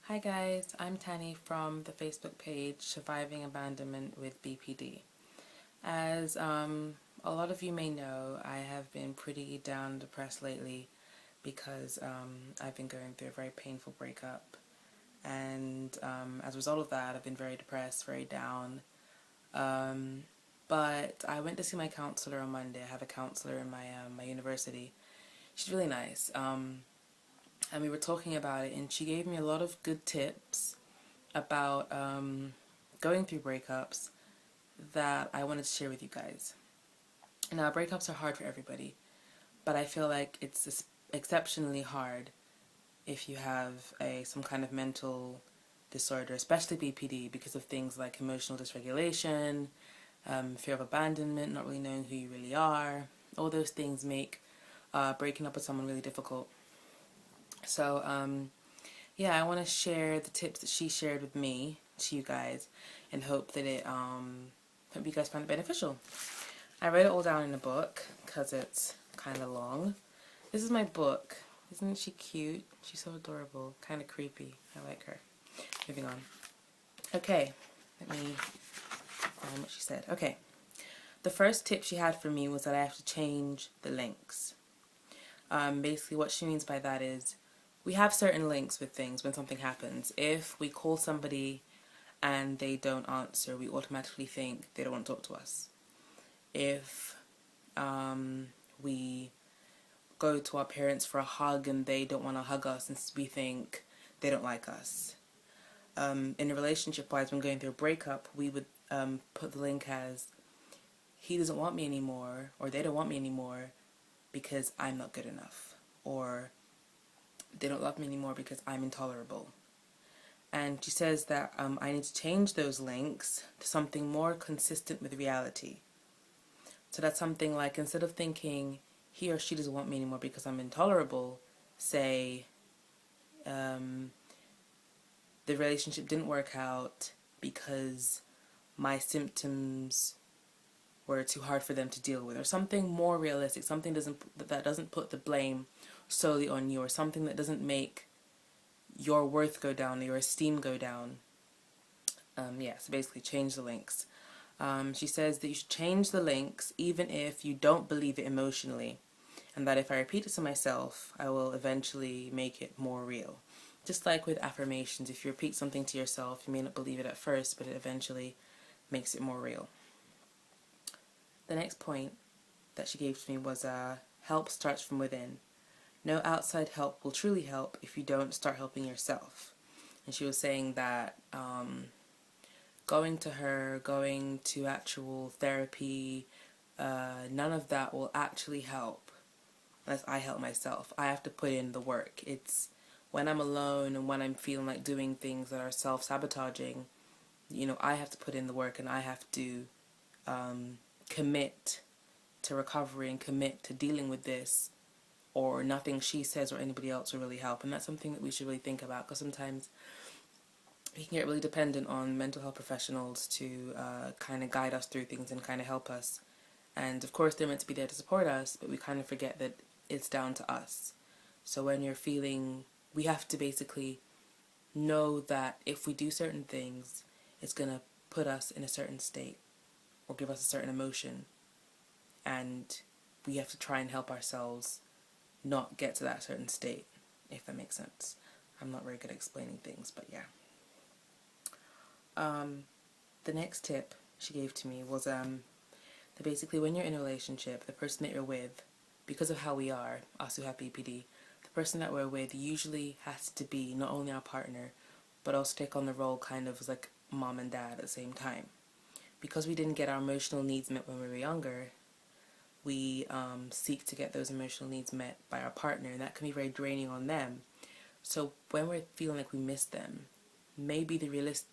Hi guys, I'm Tani from the Facebook page Surviving Abandonment with BPD. As a lot of you may know, I have been pretty down and depressed lately because I've been going through a very painful breakup, and as a result of that I've been very depressed, very down. But I went to see my counsellor on Monday. I have a counsellor in my university. She's really nice. And we were talking about it, and she gave me a lot of good tips about going through breakups that I wanted to share with you guys. Now, breakups are hard for everybody, but I feel like it's exceptionally hard if you have some kind of mental disorder, especially BPD, because of things like emotional dysregulation, fear of abandonment, not really knowing who you really are. All those things make breaking up with someone really difficult. So, yeah, I want to share the tips that she shared with me to you guys, and hope that hope you guys find it beneficial. I wrote it all down in a book because it's kind of long. This is my book. Isn't she cute? She's so adorable. Kind of creepy. I like her. Moving on. Okay, let me find what she said. Okay, the first tip she had for me was that I have to change the links. Basically what she means by that is we have certain links with things when something happens. If we call somebody and they don't answer, we automatically think they don't want to talk to us. If we go to our parents for a hug and they don't want to hug us, and we think they don't like us. In a relationship-wise, when going through a breakup, we would put the link as he doesn't want me anymore, or they don't want me anymore because I'm not good enough, or they don't love me anymore because I'm intolerable. And she says that I need to change those links to something more consistent with reality. So that's something like, instead of thinking he or she doesn't want me anymore because I'm intolerable, say the relationship didn't work out because my symptoms were too hard for them to deal with, or something more realistic, something that doesn't put the blame solely on you, or something that doesn't make your worth go down or your esteem go down. Yeah, so basically change the links. She says that you should change the links even if you don't believe it emotionally, and that if I repeat it to myself, I will eventually make it more real. Just like with affirmations, if you repeat something to yourself, you may not believe it at first, but it eventually makes it more real. The next point that she gave to me was help starts from within. No outside help will truly help if you don't start helping yourself. And she was saying that going to actual therapy, none of that will actually help unless I help myself. I have to put in the work. It's when I'm alone and when I'm feeling like doing things that are self-sabotaging, I have to put in the work, and I have to commit to recovery and commit to dealing with this, or nothing she says or anybody else will really help. And that's something that we should really think about, because sometimes we can get really dependent on mental health professionals to kind of guide us through things and kind of help us. And of course they're meant to be there to support us, but we kind of forget that it's down to us. So when you're feeling, we have to basically know that if we do certain things, it's going to put us in a certain state or give us a certain emotion, and we have to try and help ourselves not get to that certain state, if that makes sense. I'm not very good at explaining things, but yeah. The next tip she gave to me was that basically when you're in a relationship, the person that you're with, because of how we are, us who have BPD, the person that we're with usually has to be not only our partner, but also take on the role kind of as like mom and dad at the same time. Because we didn't get our emotional needs met when we were younger, we seek to get those emotional needs met by our partner, and that can be very draining on them. So when we're feeling like we miss them, maybe the reality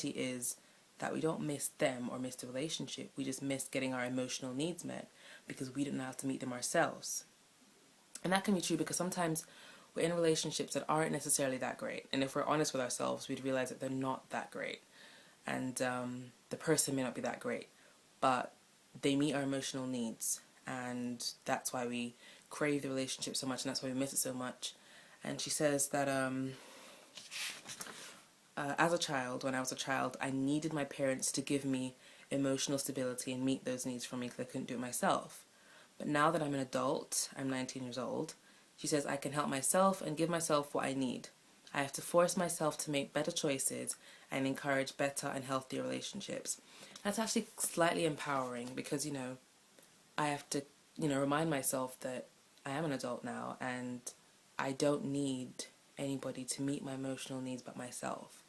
is that we don't miss them or miss the relationship. We just miss getting our emotional needs met because we didn't know how to meet them ourselves. And that can be true because sometimes we're in relationships that aren't necessarily that great, and if we're honest with ourselves, we'd realize that they're not that great, and the person may not be that great, but they meet our emotional needs, and that's why we crave the relationship so much, and that's why we miss it so much. And she says that as a child, when I was a child, I needed my parents to give me emotional stability and meet those needs for me because I couldn't do it myself. But now that I'm an adult, I'm 19 years old, she says I can help myself and give myself what I need. I have to force myself to make better choices and encourage better and healthier relationships. That's actually slightly empowering because, I have to, remind myself that I am an adult now and I don't need anybody to meet my emotional needs but myself.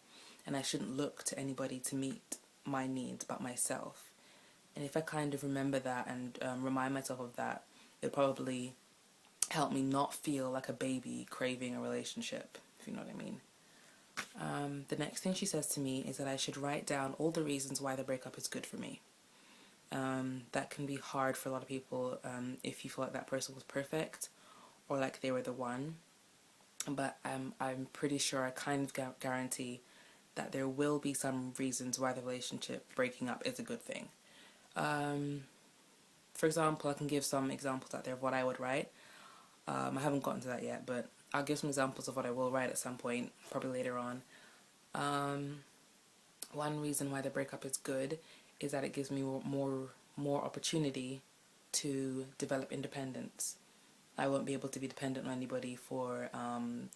And I shouldn't look to anybody to meet my needs but myself. And if I kind of remember that and remind myself of that, it'll probably help me not feel like a baby craving a relationship, if you know what I mean. The next thing she says to me is that I should write down all the reasons why the breakup is good for me. That can be hard for a lot of people if you feel like that person was perfect or like they were the one. But I'm pretty sure I kind of guarantee that there will be some reasons why the relationship breaking up is a good thing. For example, I can give some examples out there of what I would write. I haven't gotten to that yet, but I'll give some examples of what I will write at some point, probably later on. One reason why the breakup is good is that it gives me more opportunity to develop independence. I won't be able to be dependent on anybody for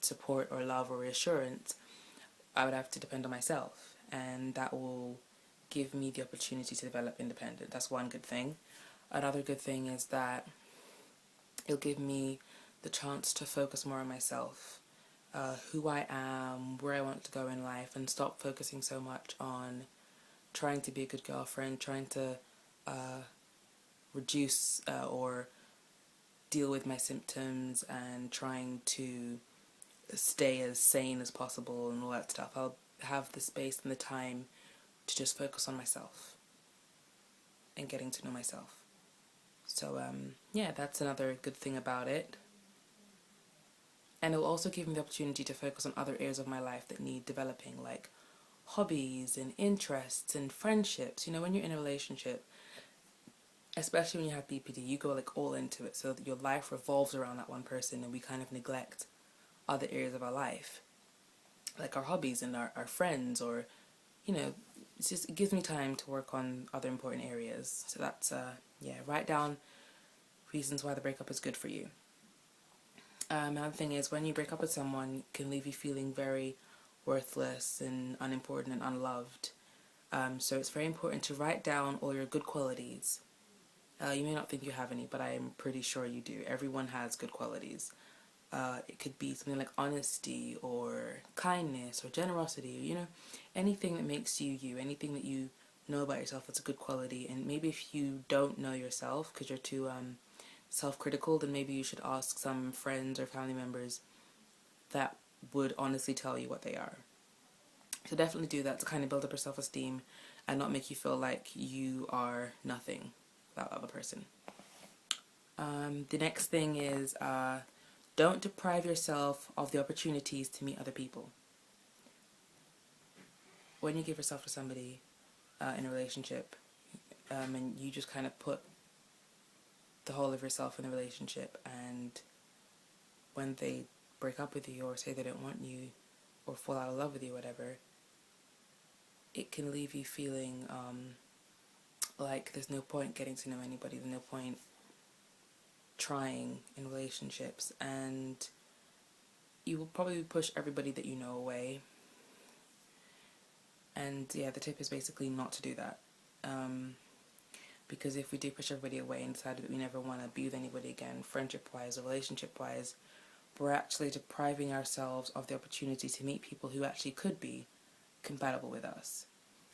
support or love or reassurance. I would have to depend on myself, and that will give me the opportunity to develop independence. That's one good thing. Another good thing is that it'll give me the chance to focus more on myself, who I am, where I want to go in life, and stop focusing so much on trying to be a good girlfriend, trying to reduce or deal with my symptoms and trying to stay as sane as possible and all that stuff. I'll have the space and the time to just focus on myself and getting to know myself. So yeah, that's another good thing about it. And it will also give me the opportunity to focus on other areas of my life that need developing, like hobbies and interests and friendships. When you're in a relationship, especially when you have BPD, you go like all into it so that your life revolves around that one person and we kind of neglect other areas of our life, like our hobbies and our friends, or it gives me time to work on other important areas. So that's write down reasons why the breakup is good for you. Another thing is, when you break up with someone, it can leave you feeling very worthless and unimportant and unloved. So it's very important to write down all your good qualities. You may not think you have any, but I am pretty sure you do. Everyone has good qualities. It could be something like honesty or kindness or generosity, or, anything that makes you you, anything that you know about yourself that's a good quality. And maybe if you don't know yourself because you're too self-critical, then maybe you should ask some friends or family members that would honestly tell you what they are. So definitely do that to kind of build up your self-esteem and not make you feel like you are nothing without the other person. The next thing is don't deprive yourself of the opportunities to meet other people. When you give yourself to somebody in a relationship and you just kind of put the whole of yourself in the relationship, and when they break up with you or say they don't want you or fall out of love with you, whatever, it can leave you feeling like there's no point getting to know anybody, there's no point trying in relationships, and you will probably push everybody that you know away. And yeah, the tip is basically not to do that. Because if we do push everybody away and decide that we never want to be with anybody again, friendship-wise or relationship-wise, we're actually depriving ourselves of the opportunity to meet people who actually could be compatible with us.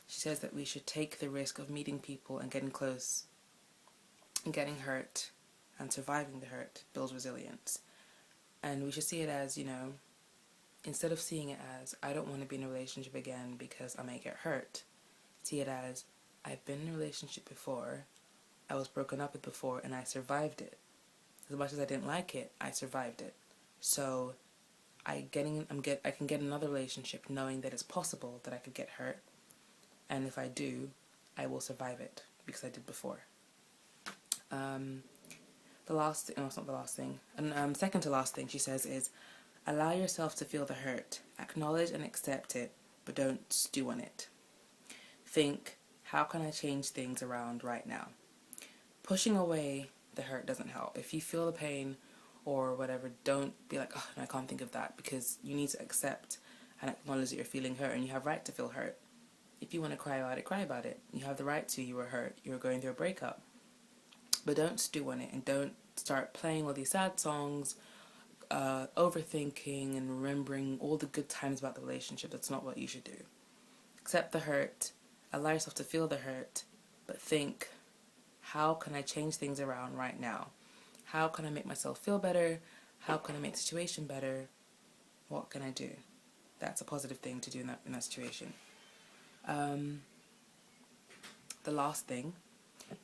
She says that we should take the risk of meeting people and getting close and getting hurt, and surviving the hurt builds resilience. And we should see it as, instead of seeing it as, I don't want to be in a relationship again because I might get hurt, see it as, I've been in a relationship before, I was broken up with before, and I survived it. As much as I didn't like it, I survived it. So I can get another relationship knowing that it's possible that I could get hurt, and if I do, I will survive it because I did before. The last thing, no, it's not the last thing, and second to last thing she says is, Allow yourself to feel the hurt. Acknowledge and accept it, but don't stew on it. Think, how can I change things around right now? Pushing away the hurt doesn't help. If you feel the pain or whatever, don't be like, oh, no, I can't think of that, because you need to accept and acknowledge that you're feeling hurt, and you have right to feel hurt. If you want to cry about it, cry about it. You have the right to. You were hurt. You were going through a breakup. But don't stew on it, and don't start playing all these sad songs, overthinking and remembering all the good times about the relationship. That's not what you should do. Accept the hurt. Allow yourself to feel the hurt, but think, how can I change things around right now? How can I make myself feel better? How can I make the situation better? What can I do? That's a positive thing to do in that situation. The last thing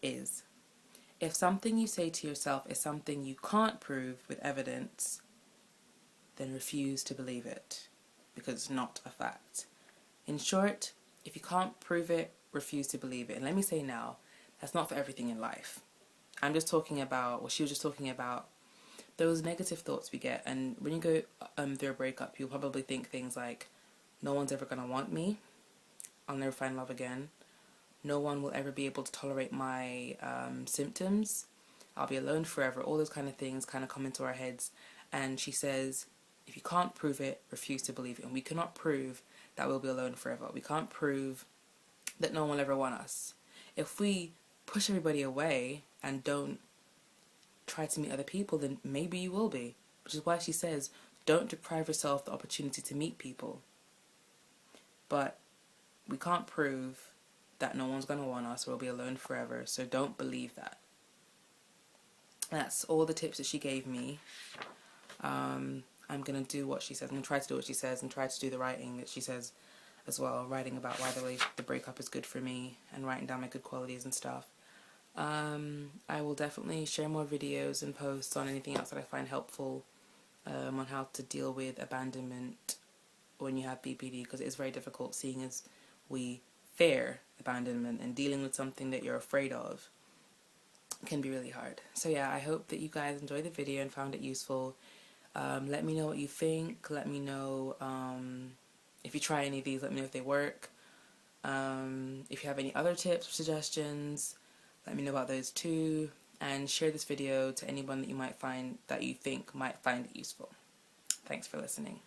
is, if something you say to yourself is something you can't prove with evidence, then refuse to believe it, because it's not a fact. In short, if you can't prove it, refuse to believe it. And let me say now, that's not for everything in life. I'm just talking about, well, she was just talking about those negative thoughts we get. And when you go through a breakup, you'll probably think things like, no one's ever going to want me. I'll never find love again. No one will ever be able to tolerate my symptoms. I'll be alone forever. All those kind of things kind of come into our heads. And she says, if you can't prove it, refuse to believe it. And we cannot prove that we'll be alone forever. We can't prove that no one will ever want us. If we push everybody away and don't try to meet other people, then maybe you will be. Which is why she says, don't deprive yourself the opportunity to meet people. But we can't prove that no one's going to want us or we'll be alone forever. So don't believe that. That's all the tips that she gave me. I'm going to do what she says. I'm going to try to do what she says and try to do the writing that she says as well. Writing about why the breakup is good for me and writing down my good qualities and stuff. I will definitely share more videos and posts on anything else that I find helpful on how to deal with abandonment when you have BPD, because it is very difficult, seeing as we fear abandonment, and dealing with something that you're afraid of can be really hard. So yeah, I hope that you guys enjoyed the video and found it useful. Let me know what you think. Let me know if you try any of these. Let me know if they work. If you have any other tips or suggestions, let me know about those too. And share this video to anyone that you think might find it useful. Thanks for listening.